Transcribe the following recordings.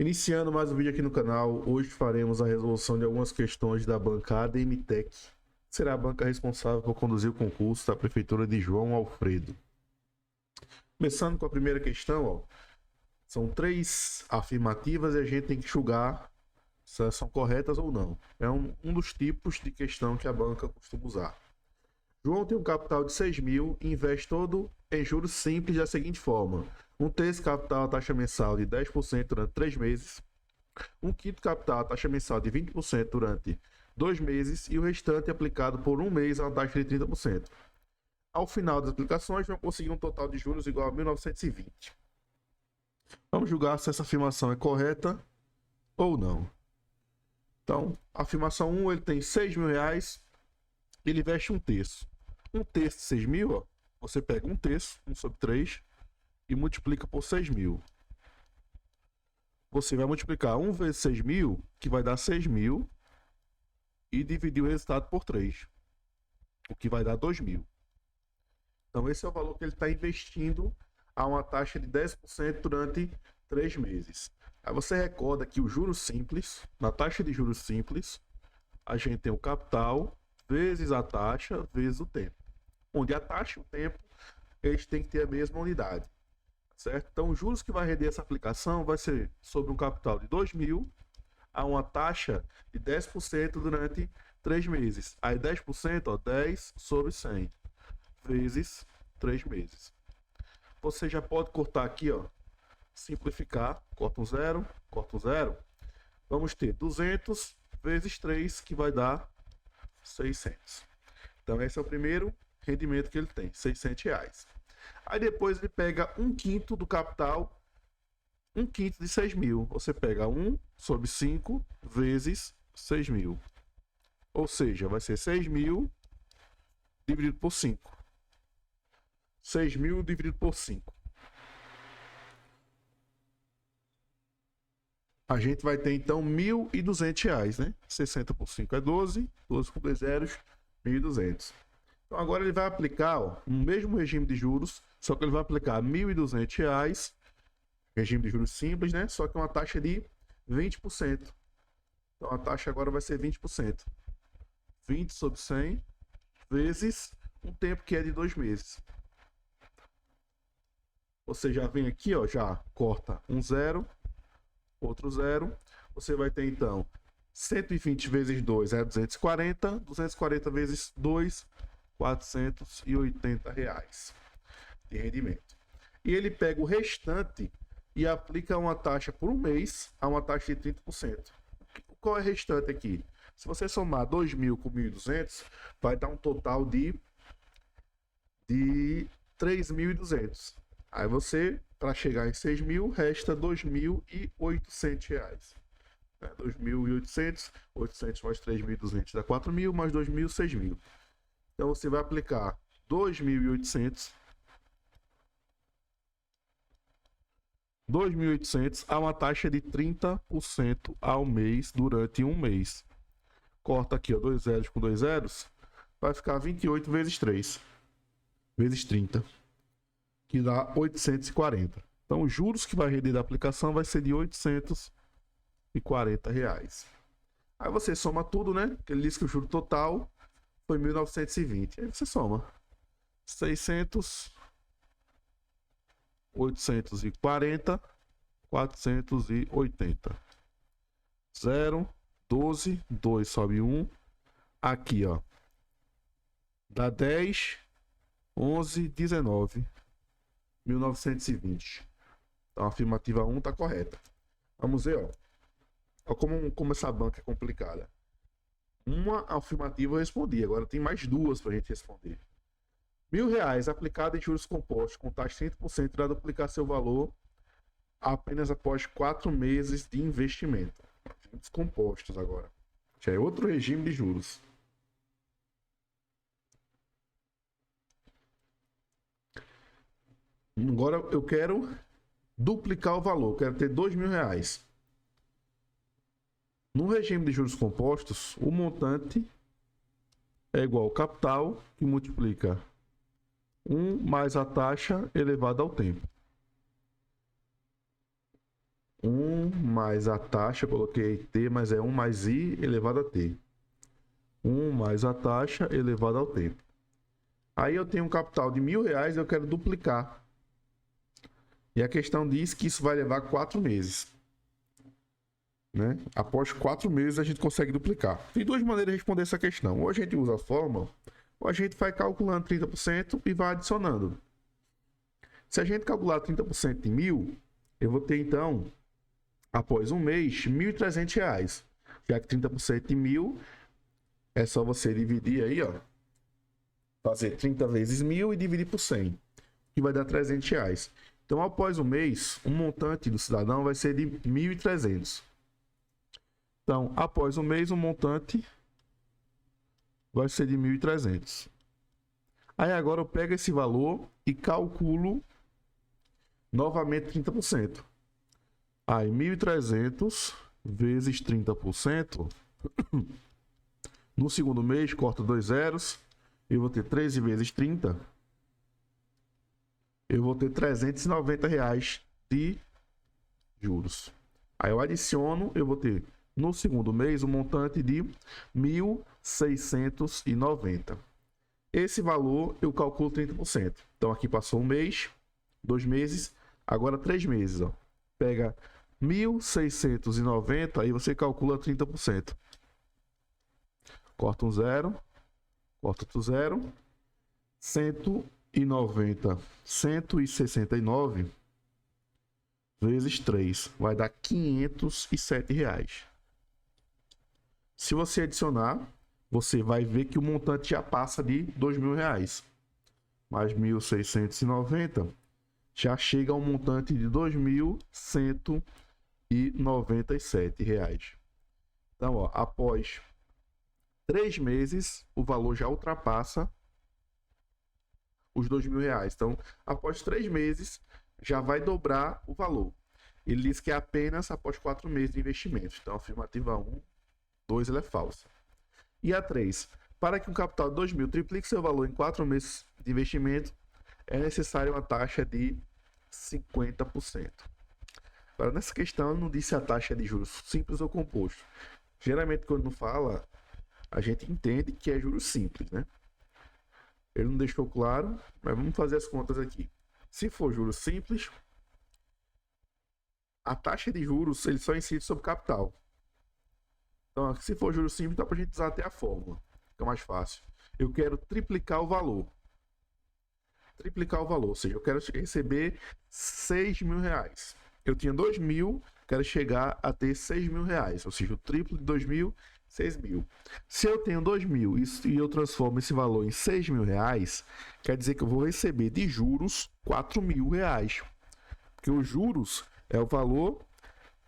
Iniciando mais um vídeo aqui no canal, hoje faremos a resolução de algumas questões da banca ADMTEC, que será a banca responsável por conduzir o concurso da Prefeitura de João Alfredo. Começando com a primeira questão, ó, são 3 afirmativas e a gente tem que julgar se elas são corretas ou não. É um dos tipos de questão que a banca costuma usar. João tem um capital de 6 mil e investe todo em juros simples da seguinte forma: um terço capital a taxa mensal de 10% durante 3 meses, um quinto capital a taxa mensal de 20% durante 2 meses e o restante aplicado por um mês a uma taxa de 30%. Ao final das aplicações, vão conseguir um total de juros igual a 1.920. Vamos julgar se essa afirmação é correta ou não. Então, a afirmação 1, ele tem 6 mil reais, ele investe um terço. Um terço de 6 mil, ó, você pega um terço, 1 sobre 3, e multiplica por 6 mil. Você vai multiplicar 1 vezes 6 mil, que vai dar 6 mil, e dividir o resultado por 3, o que vai dar 2 mil. Então, esse é o valor que ele está investindo a uma taxa de 10% durante 3 meses. Aí você recorda que o juros simples, na taxa de juros simples, a gente tem o capital vezes a taxa vezes o tempo. Onde a taxa e o tempo, eles têm que ter a mesma unidade. Certo? Então, os juros que vai render essa aplicação vai ser sobre um capital de 2 mil a uma taxa de 10% durante 3 meses. Aí 10%, ó, 10 sobre 100 vezes 3 meses. Você já pode cortar aqui, ó, simplificar, corta um zero, corta um zero. Vamos ter 200 vezes 3, que vai dar 600. Então, esse é o primeiro rendimento que ele tem, 600 reais. Aí depois ele pega um quinto do capital, um quinto de 6 mil. Você pega 1 sobre 5 vezes 6 mil. Ou seja, vai ser 6 mil dividido por 5. 6 mil dividido por 5. A gente vai ter então 1.200 reais, né? 60 por 5 é 12, 12 por 2 zeros, 1.200. Então agora ele vai aplicar, ó, o mesmo regime de juros, só que ele vai aplicar 1.200 reais, regime de juros simples, né? Só que uma taxa de 20%. Então a taxa agora vai ser 20%. 20 sobre 100 vezes um tempo que é de 2 meses. Você já vem aqui, ó, já corta um zero, outro zero. Você vai ter então 120 vezes 2 é 240, 240 vezes 2, 480 reais de rendimento. E ele pega o restante e aplica uma taxa por um mês a uma taxa de 30%. Qual é o restante aqui? Se você somar 2 mil com 1.200, vai dar um total de 3.200. Aí você, para chegar em 6 mil, resta 2.800 reais. 2.800, 800 mais 3.200 dá 4 mil, mais 2 mil, 6 mil. Então você vai aplicar 2.800 a uma taxa de 30% ao mês durante um mês. Corta aqui, ó, 2 zeros com 2 zeros, vai ficar 28 vezes 3, vezes 30, que dá 840. Então, os juros que vai render da aplicação vai ser de 840 reais. Aí você soma tudo, né? Porque ele disse que o juro total foi 1.920. Aí você soma 600, 840, 480. 0, 12, 2 sobe 1. Aqui, ó, dá 10, 11, 19. 1.920. Então a afirmativa 1 está correta. Vamos ver, ó. Olha como essa banca é complicada. Uma afirmativa eu respondi, agora tem mais duas para a gente responder. R$1.000 aplicado em juros compostos com taxa de 30% irá duplicar seu valor apenas após 4 meses de investimento. Juros compostos agora. Já é outro regime de juros. Agora eu quero duplicar o valor, quero ter R$2.000. No regime de juros compostos, o montante é igual ao capital, que multiplica 1 mais a taxa elevada ao tempo. 1 mais a taxa, coloquei t, mas é 1 mais i elevado a t. 1 mais a taxa elevado ao tempo. Aí eu tenho um capital de R$1.000 e eu quero duplicar. E a questão diz que isso vai levar 4 meses. Né? Após 4 meses a gente consegue duplicar. Tem duas maneiras de responder essa questão. Ou a gente usa a fórmula, ou a gente vai calculando 30% e vai adicionando. Se a gente calcular 30% de 1.000, eu vou ter então, após um mês, R$1.300. Já que 30% de 1.000 é só você dividir aí, ó. Fazer 30 vezes 1.000 e dividir por 100, que vai dar R$300. Então, após um mês, o montante do cidadão vai ser de 1.300. Então, após um mês, o montante vai ser de 1.300. Aí agora eu pego esse valor e calculo novamente 30%. Aí 1.300 vezes 30%. No segundo mês, corto 2 zeros. Eu vou ter 13 vezes 30. Eu vou ter R$390 de juros. Aí eu adiciono, eu vou ter no segundo mês um montante de 1.690. Esse valor eu calculo 30%. Então aqui passou um mês, 2 meses, agora 3 meses. Ó. Pega 1.690 e você calcula 30%. Corta um zero, corta outro zero. 169 vezes 3 vai dar R$507. Se você adicionar, você vai ver que o montante já passa de R$2.000. Mais 1.690 já chega a um montante de R$2.197. Então, ó, após 3 meses, o valor já ultrapassa os R$2.000. Então, após 3 meses, já vai dobrar o valor. Ele diz que é apenas após 4 meses de investimento. Então, a afirmativa 1, 2, ela é falsa. E a 3, para que um capital de 2.000 triplique seu valor em 4 meses de investimento, é necessário uma taxa de 50%. Agora, nessa questão, não disse a taxa de juros simples ou composto. Geralmente, quando não fala, a gente entende que é juros simples, né? Ele não deixou claro, mas vamos fazer as contas aqui. Se for juros simples, a taxa de juros ele só incide sobre capital. Então, se for juros simples, dá para a gente usar até a fórmula. Fica mais fácil. Eu quero triplicar o valor. Triplicar o valor, ou seja, eu quero receber R$6.000. Eu tinha 2.000, quero chegar a ter R$6.000. Ou seja, o triplo de 2.000, 6.000. Se eu tenho 2.000 e eu transformo esse valor em R$6.000, quer dizer que eu vou receber de juros R$4.000. Porque os juros é o valor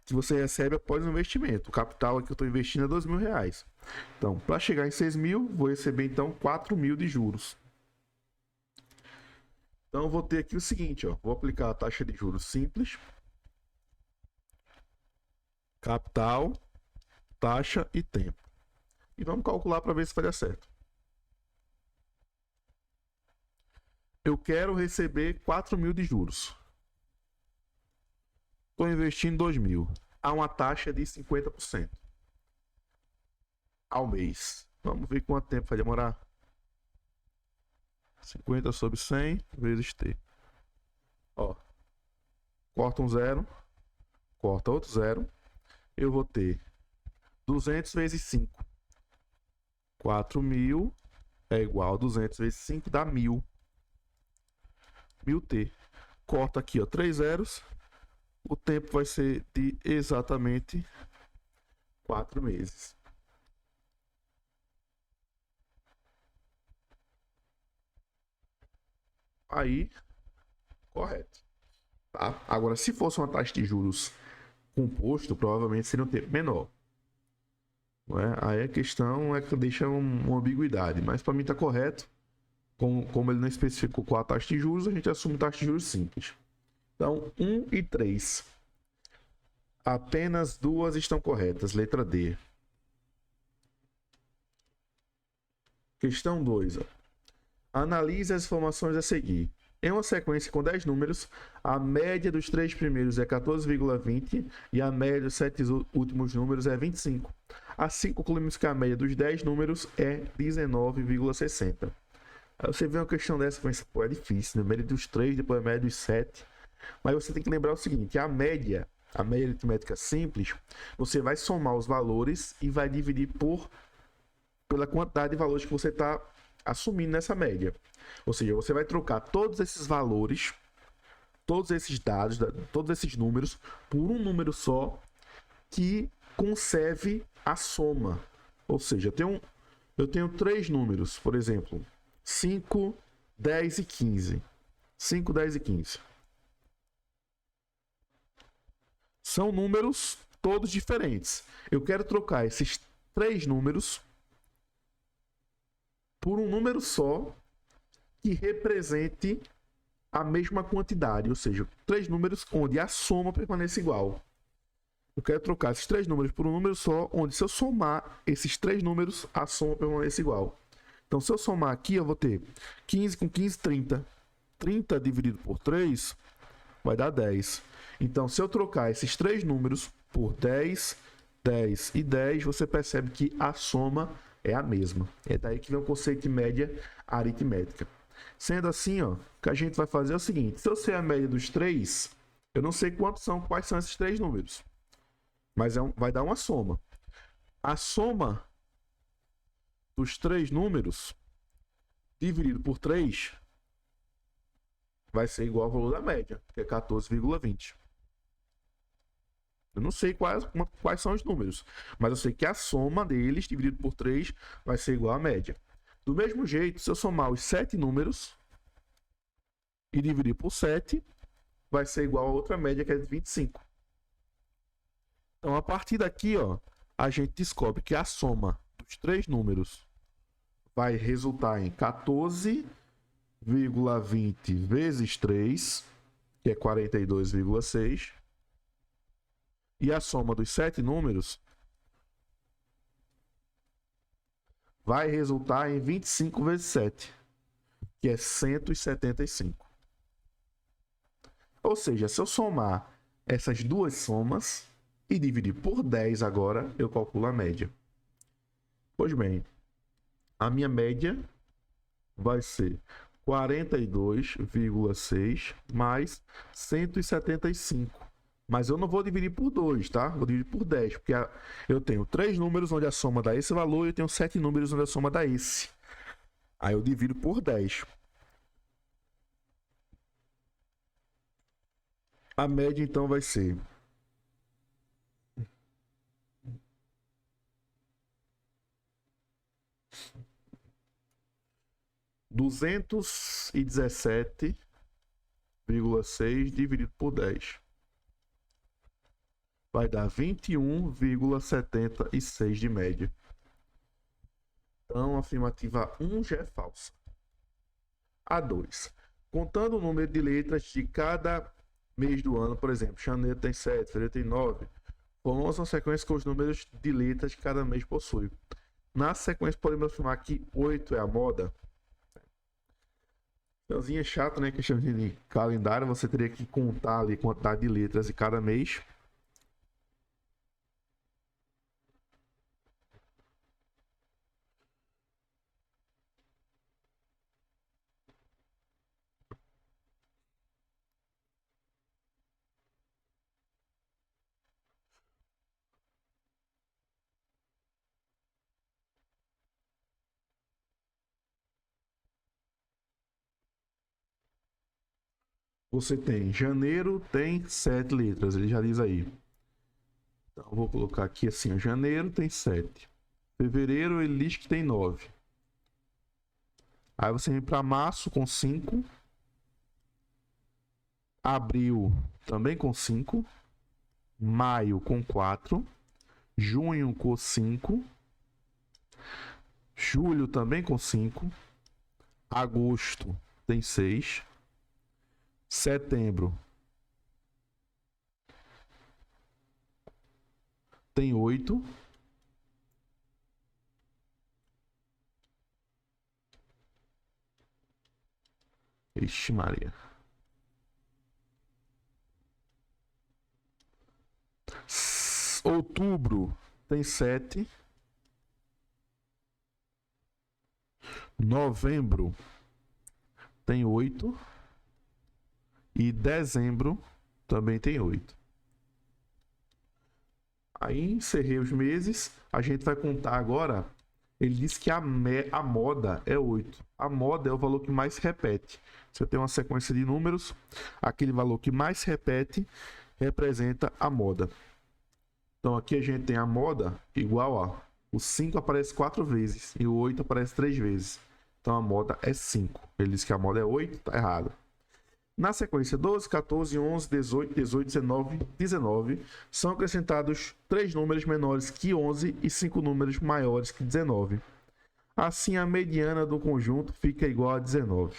que você recebe após o investimento. O capital que eu estou investindo é R$2.000. Então, para chegar em 6.000, vou receber então 4.000 de juros. Então, eu vou ter aqui o seguinte, ó, vou aplicar a taxa de juros simples, capital, taxa e tempo. E vamos calcular para ver se vai dar certo. Eu quero receber 4.000 de juros. Estou investindo 2.000. Há uma taxa de 50% ao mês. Vamos ver quanto tempo vai demorar. 50 sobre 100 vezes T. Ó, corta um zero, corta outro zero. Eu vou ter 200 vezes 5. 4.000 é igual a 200 vezes 5, dá 1.000. 1.000T. Corta aqui, ó, 3 zeros. O tempo vai ser de exatamente 4 meses. Aí, correto. Tá? Agora, se fosse uma taxa de juros composto, provavelmente seria um tempo menor. Não é? Aí a questão é que deixa uma ambiguidade, mas para mim está correto. Como ele não especificou qual a taxa de juros, a gente assume taxa de juros simples. Então, 1 e 3. Apenas duas estão corretas. Letra D. Questão 2. Analise as informações a seguir. Em uma sequência com 10 números, a média dos 3 primeiros é 14,20 e a média dos 7 últimos números é 25. Assim, concluímos que a média dos 10 números é 19,60. Aí você vê uma questão dessa, mas pô, é difícil, né? Média dos 3, depois a média dos 7. Mas você tem que lembrar o seguinte, a média aritmética simples, você vai somar os valores e vai dividir pela quantidade de valores que você está assumindo nessa média. Ou seja, você vai trocar todos esses valores, todos esses dados, todos esses números, por um número só que conserve a soma. Ou seja, eu tenho 3 números, por exemplo, 5, 10 e 15. 5, 10 e 15. São números todos diferentes. Eu quero trocar esses 3 números por um número só que represente a mesma quantidade, ou seja, 3 números onde a soma permanece igual. Eu quero trocar esses 3 números por um número só, onde se eu somar esses 3 números, a soma permanece igual. Então, se eu somar aqui, eu vou ter 15 com 15, 30. 30 dividido por 3 vai dar 10. Então, se eu trocar esses 3 números por 10, 10 e 10, você percebe que a soma é a mesma. É daí que vem o conceito de média aritmética. Sendo assim, ó, o que a gente vai fazer é o seguinte: se eu sei a média dos 3, eu não sei quais são esses 3 números, mas vai dar uma soma. A soma dos 3 números dividido por 3 vai ser igual ao valor da média, que é 14,20. Eu não sei quais são os números, mas eu sei que a soma deles dividido por 3 vai ser igual à média. Do mesmo jeito, se eu somar os 7 números e dividir por 7, vai ser igual a outra média, que é de 25. Então, a partir daqui, ó, a gente descobre que a soma dos 3 números vai resultar em 14,20 vezes 3, que é 42,6. E a soma dos 7 números vai resultar em 25 vezes 7, que é 175. Ou seja, se eu somar essas duas somas e dividir por 10 agora, eu calculo a média. Pois bem, a minha média vai ser 42,6 mais 175. Mas eu não vou dividir por 2, tá? Vou dividir por 10, porque eu tenho 3 números onde a soma dá esse valor e eu tenho 7 números onde a soma dá esse. Aí eu divido por 10. A média, então, vai ser 217,6 dividido por 10. Vai dar 21,76 de média. Então, a afirmativa 1 já é falsa. A 2. Contando o número de letras de cada mês do ano, por exemplo, janeiro tem 7, fevereiro tem 9, formamos uma sequência com os números de letras que cada mês possui. Na sequência, podemos afirmar que 8 é a moda. Questãozinha chata, né? Questão de calendário, você teria que contar ali a quantidade de letras de cada mês. Você tem janeiro, tem 7 letras, ele já diz aí. Então, eu vou colocar aqui assim, ó, janeiro tem 7. Fevereiro, ele diz que tem 9. Aí você vem para março com 5. Abril também com 5. Maio com 4. Junho com 5. Julho também com 5. Agosto tem 6. Setembro tem 8. Ixi, Maria. Outubro tem 7. Novembro tem 8. E dezembro também tem 8. Aí encerrei os meses. A gente vai contar agora. Ele diz que a moda é 8. A moda é o valor que mais repete. Você tem uma sequência de números. Aquele valor que mais repete representa a moda. Então aqui a gente tem a moda igual a... O 5 aparece 4 vezes e o 8 aparece 3 vezes. Então a moda é 5. Ele diz que a moda é 8, tá errado. Na sequência 12, 14, 11, 18, 18, 19, 19 são acrescentados 3 números menores que 11 e 5 números maiores que 19. Assim a mediana do conjunto fica igual a 19.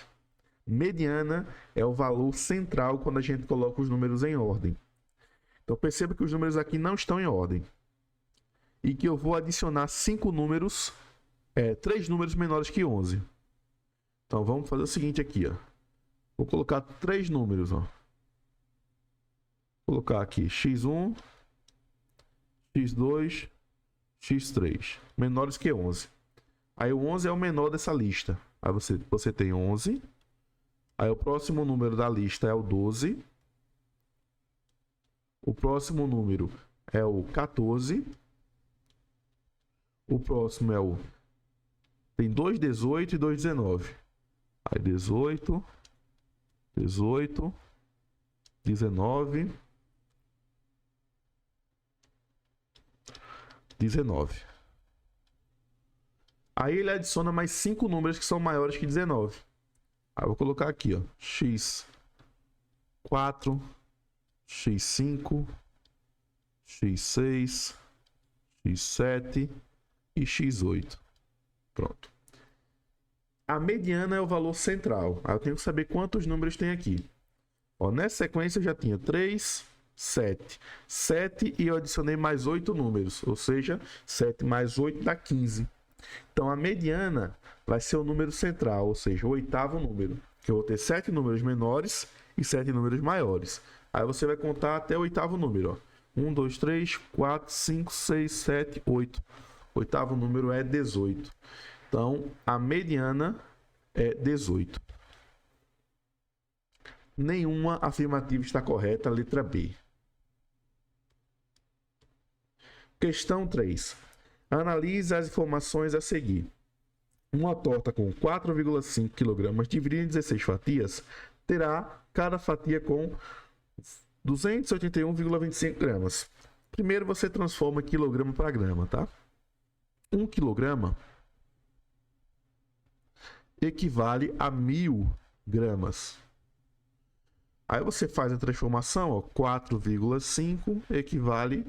Mediana é o valor central quando a gente coloca os números em ordem. Então perceba que os números aqui não estão em ordem. E que eu vou adicionar 5 números, 3 números menores que 11. Então vamos fazer o seguinte aqui, ó. Vou colocar 3 números, ó. Vou colocar aqui x1, x2, x3, menores que 11. Aí o 11 é o menor dessa lista. Aí você tem 11. Aí o próximo número da lista é o 12. O próximo número é o 14. O próximo é o... Tem 2 18 e 2 19. Aí 18, 18, 19, 19. Aí ele adiciona mais 5 números que são maiores que 19. Aí eu vou colocar aqui, ó, x4, x5, x6, x7 e x8. Pronto. A mediana é o valor central. Aí eu tenho que saber quantos números tem aqui. Ó, nessa sequência eu já tinha 3, 7. 7 e eu adicionei mais 8 números. Ou seja, 7 mais 8 dá 15. Então a mediana vai ser o número central, ou seja, o oitavo número. Que eu vou ter 7 números menores e 7 números maiores. Aí você vai contar até o oitavo número. Ó. 1, 2, 3, 4, 5, 6, 7, 8. O oitavo número é 18. Então, a mediana é 18. Nenhuma afirmativa está correta, letra B. Questão 3. Analise as informações a seguir. Uma torta com 4,5 kg dividida em 16 fatias terá cada fatia com 281,25 gramas. Primeiro você transforma quilograma para grama, tá? 1 quilograma equivale a 1000 gramas. Aí você faz a transformação, ó, 4,5 equivale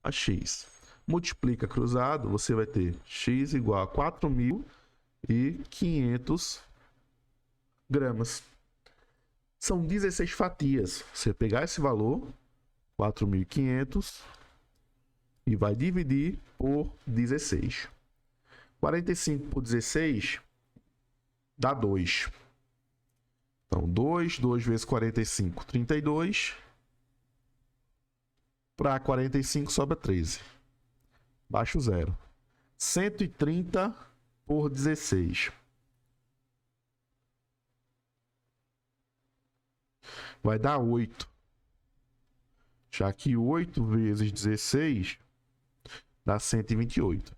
a x. Multiplica cruzado, você vai ter x igual a 4.500 gramas. São 16 fatias. Você pegar esse valor, 4.500, e vai dividir por 16. 45 por 16 dá 2. Então, 2 vezes 45, 32. Para 45 sobra 13. Baixa o zero. 130 por 16. Vai dar 8. Já que 8 vezes 16 dá 128.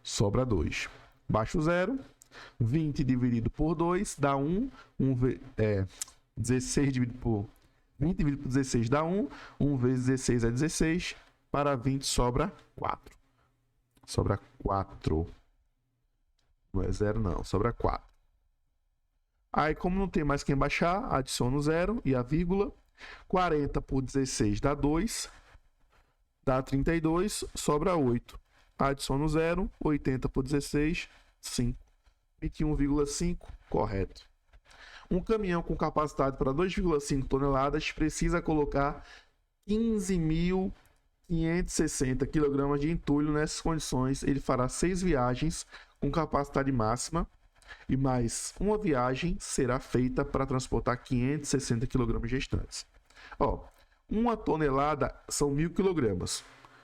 Sobra 2. Baixa o zero. 20 dividido por 2 dá 1. 16 dividido por 20 dividido por 16 dá 1. 1 vezes 16 é 16. Para 20 sobra 4. Sobra 4. Não é 0 não, sobra 4. Aí como não tem mais quem baixar, adiciona o 0 e a vírgula. 40 por 16 dá 2. Dá 32, sobra 8. Adiciona o 0, 80 por 16, 5. 21,5, correto. Um caminhão com capacidade para 2,5 toneladas precisa colocar 15.560 kg de entulho. Nessas condições, ele fará 6 viagens com capacidade máxima e mais uma viagem será feita para transportar 560 kg restantes. Ó, 1 tonelada são 1.000 kg.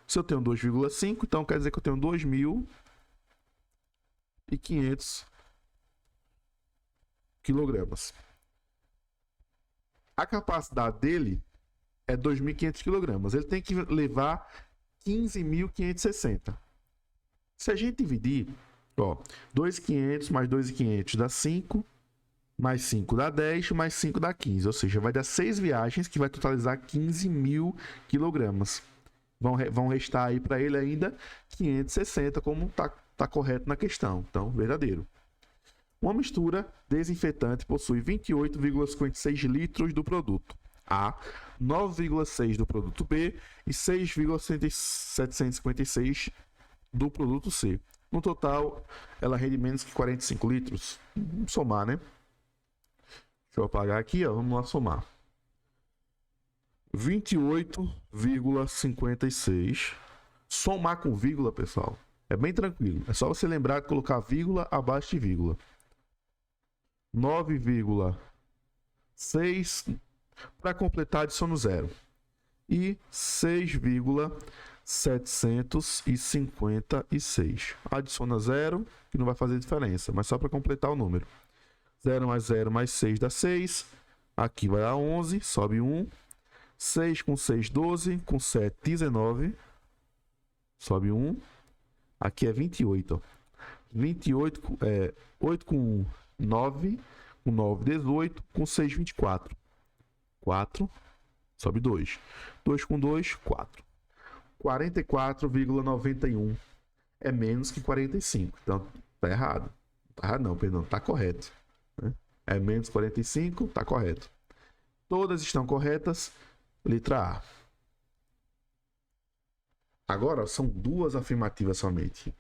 Se eu tenho 2,5, então quer dizer que eu tenho 2.500 kg. A capacidade dele é 2.500 kg. Ele tem que levar 15.560. Se a gente dividir, ó, 2.500 mais 2.500 dá 5, mais 5 dá 10, mais 5 dá 15. Ou seja, vai dar 6 viagens que vai totalizar 15.000 kg. Vão restar aí para ele ainda 560, como tá correto na questão. Então, verdadeiro. Uma mistura desinfetante possui 28,56 litros do produto A, 9,6 do produto B e 6,756 do produto C. No total, ela rende menos que 45 litros. Vamos somar, né? Deixa eu apagar aqui, ó. Vamos lá somar. 28,56. Somar com vírgula, pessoal, é bem tranquilo. É só você lembrar de colocar vírgula abaixo de vírgula. 9,6. Para completar, adiciono 0. E 6,756. Adiciona 0, que não vai fazer diferença, mas só para completar o número. 0 mais 0 mais 6 dá 6. Aqui vai dar 11, sobe 1. 6 com 6, 12. Com 7, 19. Sobe 1. Aqui é 28. Ó. 28, 8 com 1, 9. Com 9, 18. Com 6, 24. 4. Sobe 2. 2 com 2, 4. 44,91 é menos que 45. Então, tá errado. Tá errado não, perdão. Tá correto. Né? É menos 45, tá correto. Todas estão corretas. Letra A. Agora, são duas afirmativas somente.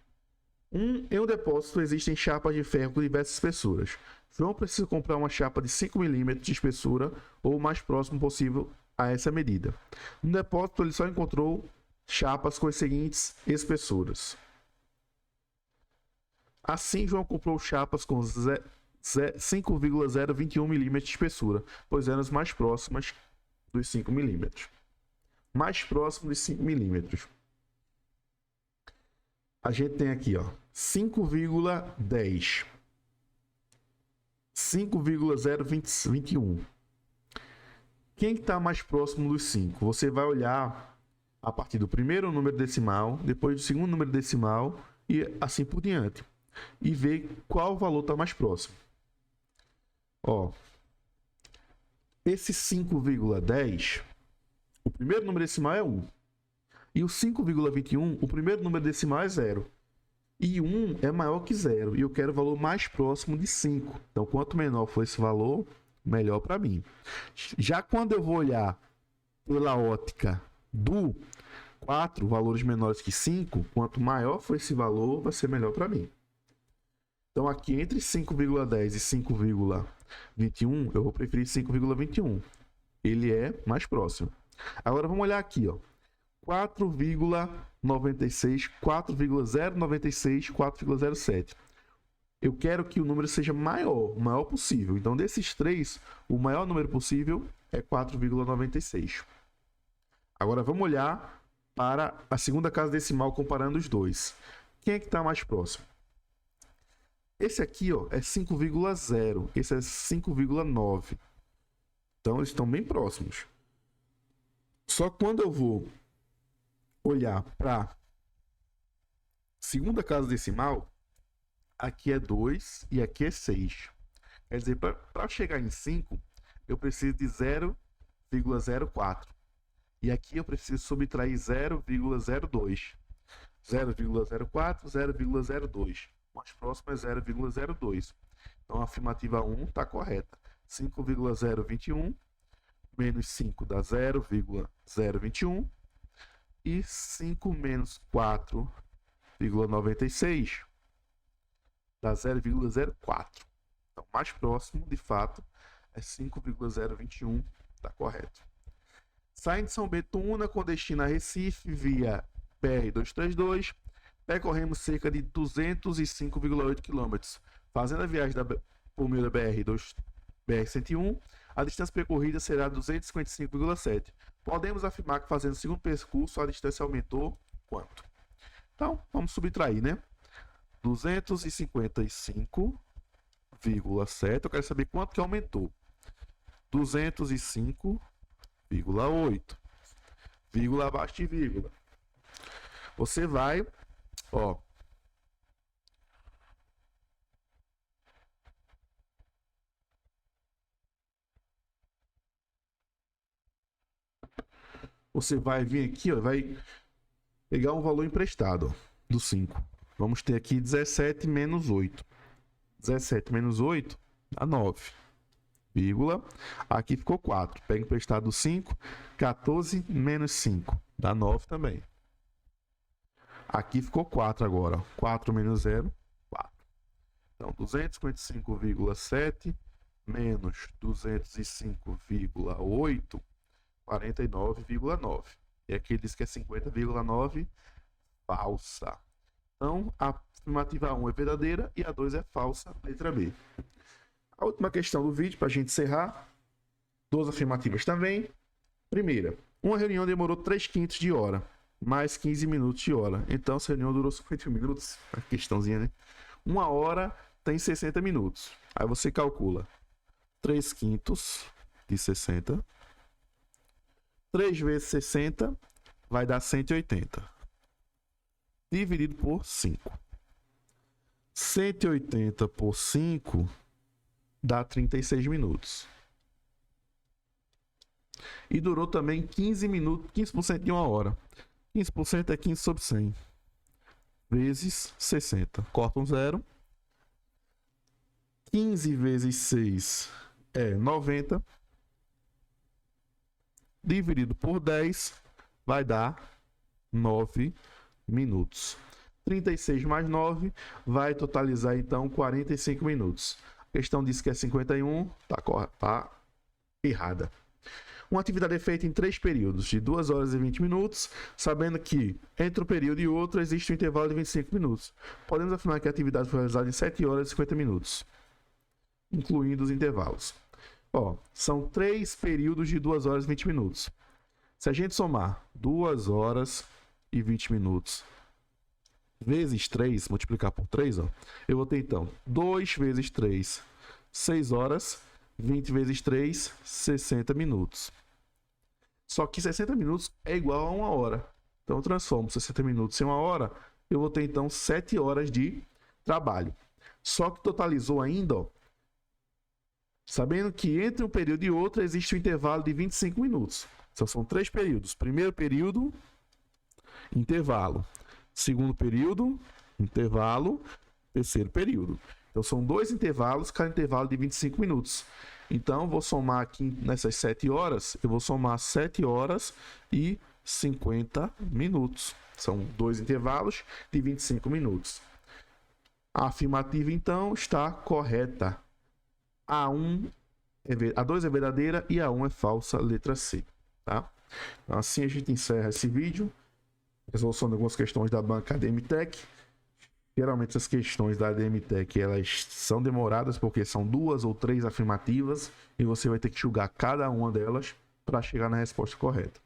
Em um depósito existem chapas de ferro com diversas espessuras. João precisa comprar uma chapa de 5 mm de espessura ou o mais próximo possível a essa medida. No depósito, ele só encontrou chapas com as seguintes espessuras. Assim, João comprou chapas com 5,021 mm de espessura, pois eram as mais próximas dos 5 mm. Mais próximo dos 5 mm. A gente tem aqui, ó, 5,10. 5,021. Quem está mais próximo dos 5? Você vai olhar a partir do primeiro número decimal, depois do segundo número decimal e assim por diante. E ver qual valor está mais próximo. Ó, esse 5,10, o primeiro número decimal é 1. E o 5,21, o primeiro número decimal é 0. E 1 é maior que 0. E eu quero o valor mais próximo de 5. Então, quanto menor for esse valor, melhor para mim. Já quando eu vou olhar pela ótica do 4, valores menores que 5, quanto maior for esse valor, vai ser melhor para mim. Então, aqui entre 5,10 e 5,21, eu vou preferir 5,21. Ele é mais próximo. Agora, vamos olhar aqui, ó. 4,96, 4,096, 4,07. Eu quero que o número seja o maior possível. Então, desses três, o maior número possível é 4,96. Agora, vamos olhar para a segunda casa decimal comparando os dois. Quem é que está mais próximo? Esse aqui, ó, é 5,0. Esse é 5,9. Então, eles estão bem próximos. Só que quando eu vou olhar para segunda casa decimal, aqui é 2 e aqui é 6. Quer dizer, para chegar em 5, eu preciso de 0,04. E aqui eu preciso subtrair 0,02. 0,04, 0,02. O mais próximo é 0,02. Então a afirmativa 1 está correta. 5,021 menos 5 dá 0,021. E 5 menos 4,96 dá 0,04. Então, mais próximo, de fato, é 5,021. Está correto. Saindo de São Betuna com destino a Recife via PR-232, percorremos cerca de 205,8 km. Fazendo a viagem por meio da BR-101, a distância percorrida será 255,7. Podemos afirmar que fazendo o segundo percurso, a distância aumentou quanto? Então, vamos subtrair, né? 255,7. Eu quero saber quanto que aumentou. 205,8. Vírgula abaixo de vírgula. Você vai, ó. Você vai vir aqui, ó, vai pegar um valor emprestado, ó, do 5. Vamos ter aqui 17 menos 8. 17 menos 8 dá 9. Vírgula. Aqui ficou 4. Pega emprestado 5. 14 menos 5 dá 9 também. Aqui ficou 4 agora. 4 menos 0, 4. Então, 255,7 menos 205,8, 49,9. E aqui ele diz que é 50,9, falsa. Então, a afirmativa 1 é verdadeira e a 2 é falsa, letra B. A última questão do vídeo, para a gente encerrar. 2 afirmativas também. Primeira, uma reunião demorou 3/5 de hora, mais 15 minutos de hora. Então, essa reunião durou 50 minutos. A questãozinha, né? 1 hora tem 60 minutos. Aí você calcula 3/5 de 60. 3 vezes 60 vai dar 180. Dividido por 5. 180 por 5 dá 36 minutos. E durou também 15 minutos, 15% de 1 hora. 15% é 15 sobre 100. Vezes 60. Corta um 0. 15 vezes 6 é 90. Dividido por 10 vai dar 9 minutos. 36 mais 9 vai totalizar então 45 minutos. A questão diz que é 51, tá errada. Uma atividade é feita em 3 períodos, de 2 horas e 20 minutos, sabendo que entre um período e outro existe um intervalo de 25 minutos. Podemos afirmar que a atividade foi realizada em 7 horas e 50 minutos, incluindo os intervalos. Ó, são 3 períodos de 2 horas e 20 minutos. Se a gente somar 2 horas e 20 minutos vezes 3, multiplicar por 3, ó, eu vou ter então 2 vezes 3, 6 horas, 20 vezes 3, 60 minutos. Só que 60 minutos é igual a 1 hora. Então eu transformo 60 minutos em 1 hora, eu vou ter então 7 horas de trabalho. Só que totalizou ainda, ó, sabendo que entre um período e outro existe um intervalo de 25 minutos. Então são 3 períodos. Primeiro período, intervalo. Segundo período, intervalo. Terceiro período. Então são 2 intervalos, cada intervalo de 25 minutos. Então vou somar aqui nessas 7 horas, eu vou somar 7 horas e 50 minutos. São 2 intervalos de 25 minutos. A afirmativa então está correta. A 2 é verdadeira e a 1 é falsa, letra C. Tá? Então, assim a gente encerra esse vídeo, resolução de algumas questões da banca ADM-Tec. Geralmente as questões da ADM-Tec elas são demoradas porque são 2 ou 3 afirmativas e você vai ter que julgar cada uma delas para chegar na resposta correta.